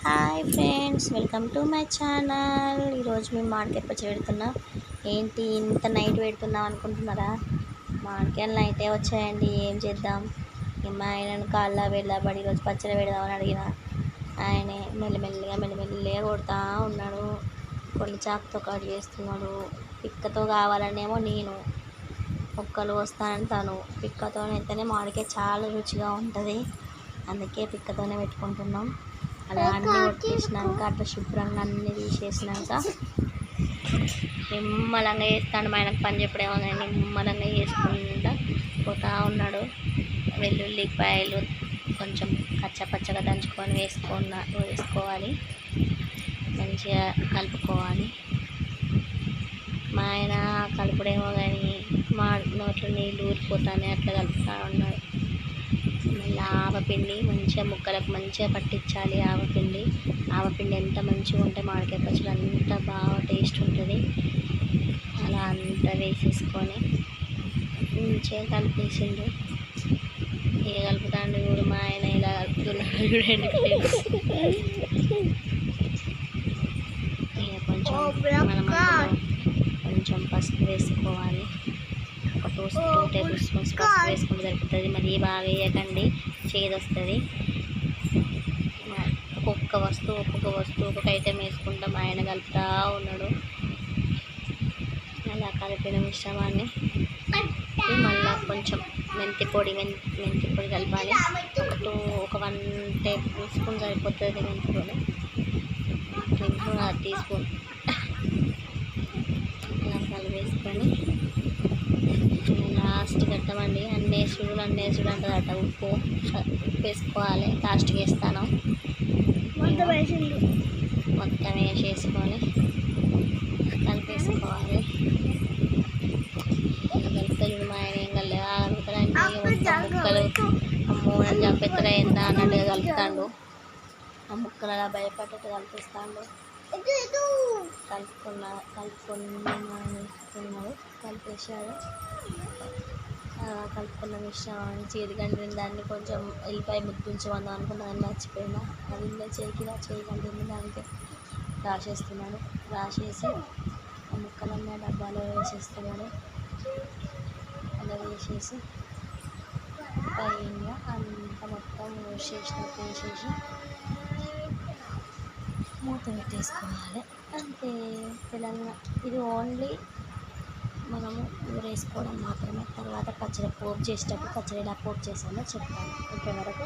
Hi friends, welcome to my channel. ఈరోజు మేము మామిడికాయ పచ్చడి పెడుతున్నాం. ఏంటి ఇంత నైట్ పెడుతున్నాం అనుకుంటున్నారా? మామిడికాయలు నైటే వచ్చాయండి, ఏం చేద్దాం. మా ఆయనను కాళ్ళ వెళ్ళబడి ఈరోజు పచ్చడి పెడదామని అడిగిన ఆయనే మెల్లిమెల్లిగా కొడతా ఉన్నాడు. కొన్ని చాకుతో కట్ చేస్తున్నాడు. పిక్కతో కావాలనేమో నేను, ముక్కలు వస్తానని తను. పిక్కతోనైతేనే మామిడికాయ చాలా రుచిగా ఉంటుంది, అందుకే పిక్కతోనే పెట్టుకుంటున్నాం. అలా అన్నీ కొట్టేసినాక అట్లా శుభ్రంగా అన్నీ తీసేసినాక నిమ్మలంగా వేస్తాడు. మా ఆయనకు పని చెప్పడేమో కానీ నిమ్మలంగా వేసుకుంటా పోతా ఉన్నాడు. వెల్లుల్లిపాయలు కొంచెం పచ్చగా దంచుకొని వేసుకోవాలి. మంచిగా కలుపుకోవాలి. మా ఆయన కలుపుడేమో కానీ మా నోట్లో నీళ్ళు ఊరిపోతానే అట్లా కలుపుతూ ఉన్నాడు. మళ్ళీ ఆవపిండి మంచిగా ముక్కలకు మంచిగా పట్టించాలి. ఆవపిండి ఎంత మంచిగా ఉంటే మామిడికాయ పచ్చడి అంత బాగా టేస్ట్ ఉంటుంది. అలా అంతా వేసేసుకొని మంచిగా కలిపేసిండు. ఇక కలుపుతాండు చూడు మా ఆయన ఇలా కలుపుతున్నాడు చూడండి. ఇక కొంచెం పసుపు వేసుకోవాలి. ఒక 2 టేబుల్ స్పూన్స్ పసుపు వేసుకుంటే సరిపోతుంది. మరి బాగా వేయకండి, చేదొస్తుంది. ఒక్కొక్క వస్తువు ఒక్కొక్క ఐటెం వేసుకుంటాం. ఆయన కలుపుతూ ఉన్నాడు. అలా కలిపిన మిశ్రమాన్ని మళ్ళీ కొంచెం మెంతి పొడి కలపాలి. ఒక 1 టేబుల్ స్పూన్ సరిపోతుంది మెంతి పొడి, 1 టీ స్పూన్ అలా కలిపేసుకొని లాస్ట్ కట్టమండి. అన్నేసుడు అంటదట. ఉప్పు వేసుకోవాలి. లాస్ట్కి వేస్తాను. మొత్తం వేసేసుకొని కలిపేసుకోవాలి. కలుపుతాడు మా ఆయన. ఏం కలుపుతాడండి మొత్తం ముక్కలు. అమ్మో నన్ను చంపెత్తరా ఏందా అన్నట్టుగా కలుపుతాడు. ఆ ముక్కలు అలా భయపడ్డట్టు కలిపిస్తాడు. కలిపేసాడు. కలుపుకున్న మిశ్రమాన్ని చేతికంటిన దాన్ని కొంచెం ఎల్లిపాయ ముద్దించమందాం అనుకున్నాను, మర్చిపోయినా. అది చేతికంటింది దానికి రాసేస్తున్నాడు. రాసేసి ఆ ముక్కలన్నీ డబ్బాలో వేసేస్తున్నాడు. అలా వేసేసి పైన అంతా మొత్తం వేసేసి మూత పెట్టేసుకోవాలి. అంతే. తెలంగాణ ఇది ఓన్లీ మనము వేసుకోవడం మాత్రమే. తర్వాత పచ్చడి పోపు చేసేటప్పుడు పచ్చడి ఎలా పోపు చేసామో చెప్తాను. ఇప్పటివరకు